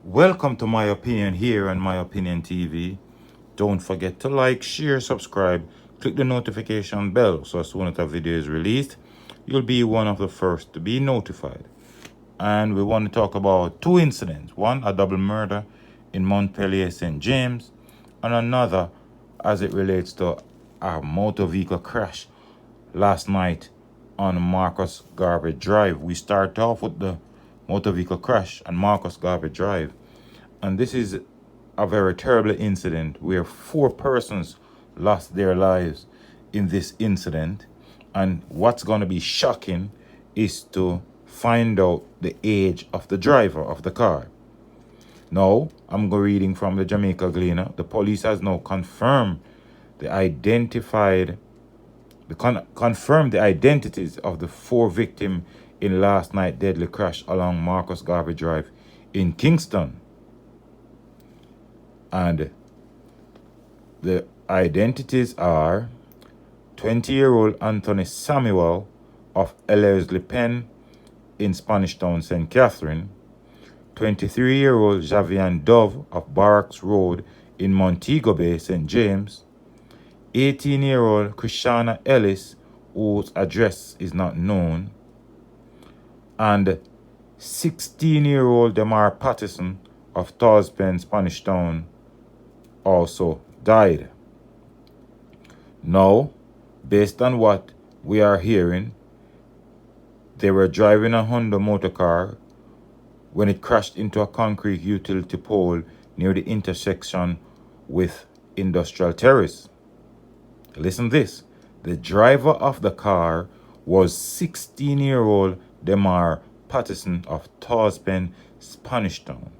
Welcome to My Opinion here on My Opinion TV. Don't forget to like, share, subscribe, click the notification bell so as soon as a video is released, you'll be one of the first to be notified. And we want to talk about two incidents. One, a double murder in Montpelier, St. James, and another as it relates to a motor vehicle crash last night on Marcus Garvey Drive. We start off with the motor vehicle crash on Marcus Garvey Drive. And this is a very terrible incident where 4 persons lost their lives in this incident. And what's going to be shocking is to find out the age of the driver of the car. Now, I'm reading from the Jamaica Gleaner. The police has now confirmed the identities of the 4 victims in last night's deadly crash along Marcus Garvey Drive in Kingston. And the identities are 20-year-old Anthony Samuel of Ellerslie Pen in Spanish Town, St. Catherine, 23-year-old Javian Dove of Barracks Road in Montego Bay, St. James, 18-year-old Christiana Ellis, whose address is not known, and 16-year-old Demar Patterson of Torspen, Spanish Town, also died. Now, based on what we are hearing, they were driving a Honda motor car when it crashed into a concrete utility pole near the intersection with Industrial Terrace. Listen to this. The driver of the car was 16-year-old Demar Patterson of Torspen, Spanish Town.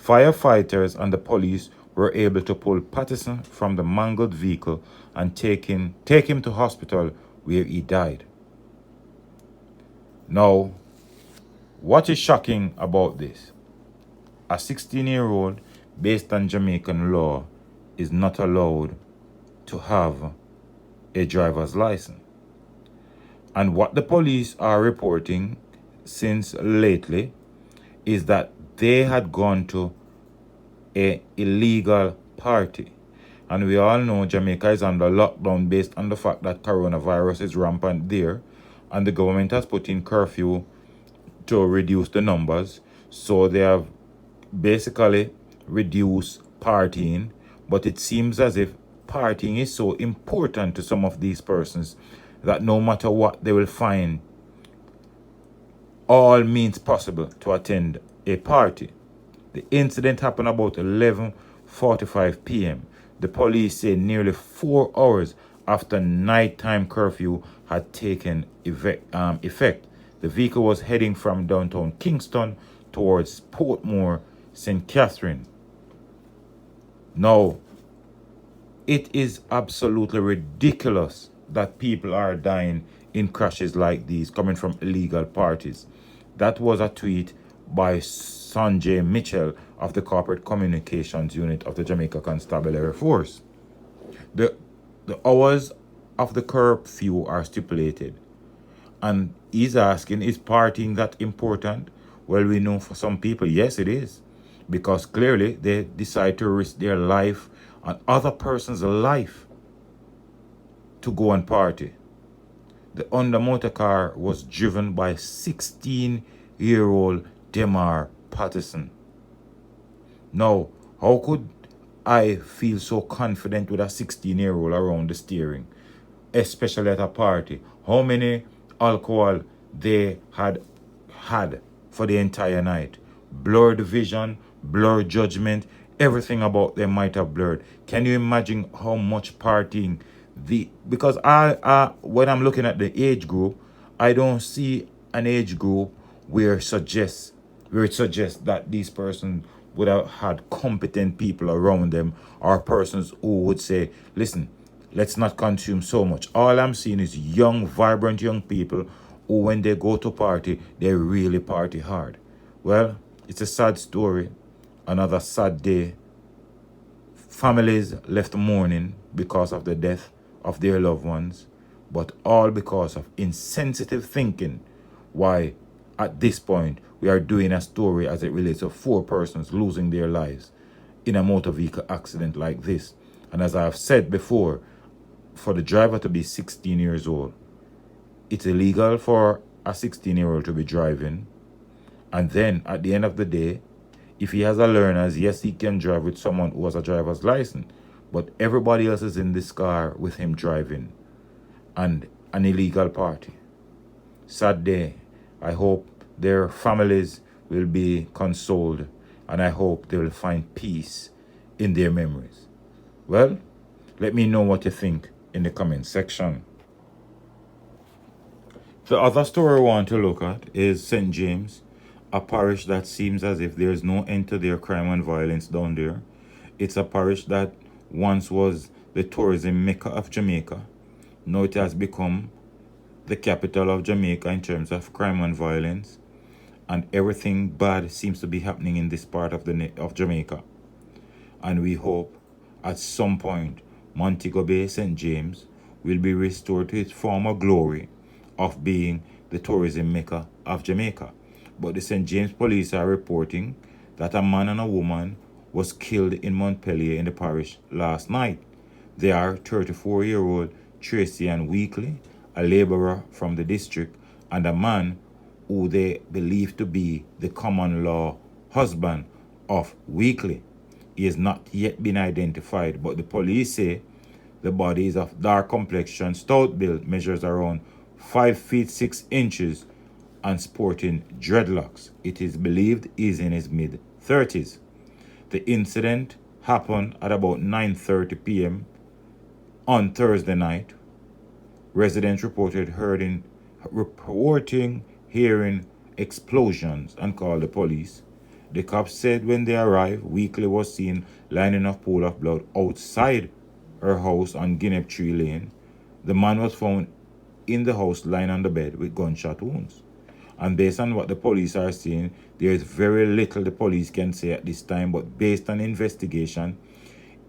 Firefighters and the police were able to pull Patterson from the mangled vehicle and take him to hospital where he died. Now, what is shocking about this? A 16-year-old, based on Jamaican law, is not allowed to have a driver's license. And what the police are reporting since lately is that they had gone to an illegal party. And we all know Jamaica is under lockdown based on the fact that coronavirus is rampant there. And the government has put in curfew to reduce the numbers. So they have basically reduced partying. But it seems as if partying is so important to some of these persons that no matter what, they will find all means possible to attend a party. The incident happened about 11:45 p.m. The police say nearly 4 hours after nighttime curfew had taken effect. The vehicle was heading from downtown Kingston towards Portmore, St. Catherine. Now, it is absolutely ridiculous that people are dying in crashes like these coming from illegal parties. That was a tweet by Sanjay Mitchell of the Corporate Communications Unit of the Jamaica Constabulary Force. The hours of the curfew are stipulated. And he's asking, is partying that important? Well, we know for some people, yes, it is. Because clearly they decide to risk their life and other person's life to go and party. The Honda motor car was driven by 16-year-old Demar Patterson. Now, how could I feel so confident with a 16-year-old around the steering, especially at a party? How many alcohol they had for the entire night? Blurred vision, blurred judgment, everything about them might have blurred. Can you imagine how much partying because I when I'm looking at the age group, I don't see an age group where it suggests that these persons would have had competent people around them, or persons who would say, listen, let's not consume so much. All I'm seeing is young, vibrant young people who, when they go to party, they really party hard. Well, it's a sad story. Another sad day. Families left mourning because of the death of their loved ones, but all because of insensitive thinking. Why At this point, we are doing a story as it relates to 4 persons losing their lives in a motor vehicle accident like this. And as I have said before, for the driver to be 16 years old, it's illegal for a 16-year-old to be driving. And then at the end of the day, if he has a learner's, yes, he can drive with someone who has a driver's license, but everybody else is in this car with him driving, and an illegal party. Sad day. I hope their families will be consoled, and I hope they will find peace in their memories. Well, let me know what you think in the comment section. The other story I want to look at is St. James, a parish that seems as if there's no end to their crime and violence down there. It's a parish that once was the tourism mecca of Jamaica. Now it has become the capital of Jamaica in terms of crime and violence, and everything bad seems to be happening in this part of Jamaica. And we hope at some point Montego Bay St. James will be restored to its former glory of being the tourism mecca of Jamaica. But the St. James police are reporting that a man and a woman was killed in Montpelier in the parish last night. They are 34-year-old Tracy and Weekly, a laborer from the district, and a man who they believe to be the common law husband of Weekly. He has not yet been identified, but the police say the body is of dark complexion, stout build, measures around 5 feet 6 inches, and sporting dreadlocks. It is believed he is in his mid-30s. The incident happened at about 9:30 p.m. on Thursday night. Residents reporting hearing explosions and called the police. The cops said when they arrived, Weekly was seen lying in a pool of blood outside her house on Guinea Tree Lane. The man was found in the house lying on the bed with gunshot wounds. And based on what the police are saying, there is very little the police can say at this time, but based on investigation,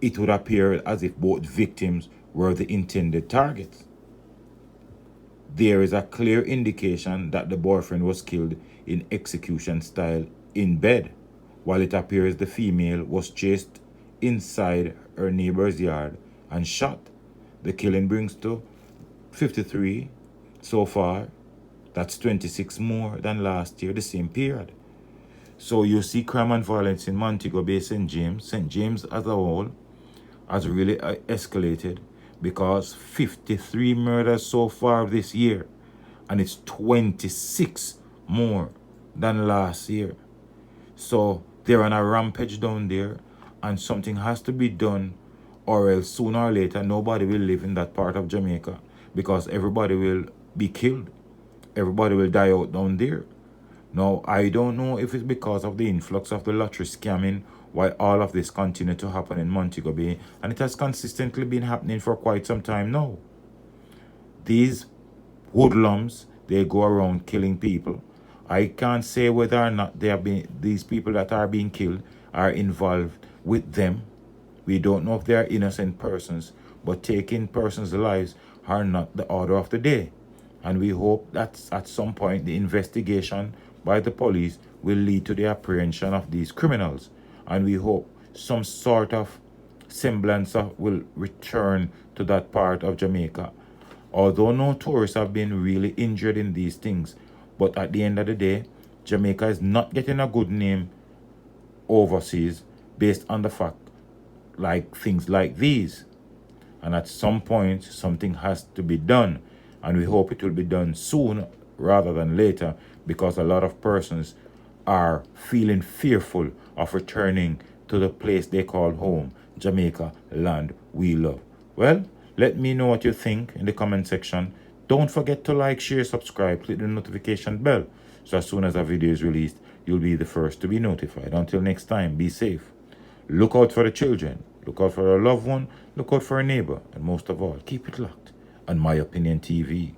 it would appear as if both victims were the intended targets. There is a clear indication that the boyfriend was killed in execution style in bed, while it appears the female was chased inside her neighbor's yard and shot. The killing brings to 53 so far. That's 26 more than last year, the same period. So you see crime and violence in Montego Bay, St. James. St. James as a whole has really escalated, because 53 murders so far this year, and it's 26 more than last year. So they're on a rampage down there, and something has to be done, or else sooner or later nobody will live in that part of Jamaica, because everybody will be killed. Everybody will die out down there. Now, I don't know if it's because of the influx of the lottery scamming why all of this continued to happen in Montego Bay, and it has consistently been happening for quite some time now. These hoodlums, they go around killing people. I can't say whether or not these people that are being killed are involved with them. We don't know if they are innocent persons, but taking persons' lives are not the order of the day. And we hope that at some point the investigation by the police will lead to the apprehension of these criminals. And we hope some sort of semblance will return to that part of Jamaica. Although no tourists have been really injured in these things, but at the end of the day, Jamaica is not getting a good name overseas based on the fact like things like these. And at some point, something has to be done. And we hope it will be done soon rather than later, because a lot of persons are feeling fearful of returning to the place they call home, Jamaica, land we love. Well, let me know what you think in the comment section. Don't forget to like, share, subscribe, click the notification bell, so as soon as a video is released, you'll be the first to be notified. Until next time, be safe. Look out for the children. Look out for a loved one. Look out for a neighbor. And most of all, keep it locked on My Opinion TV.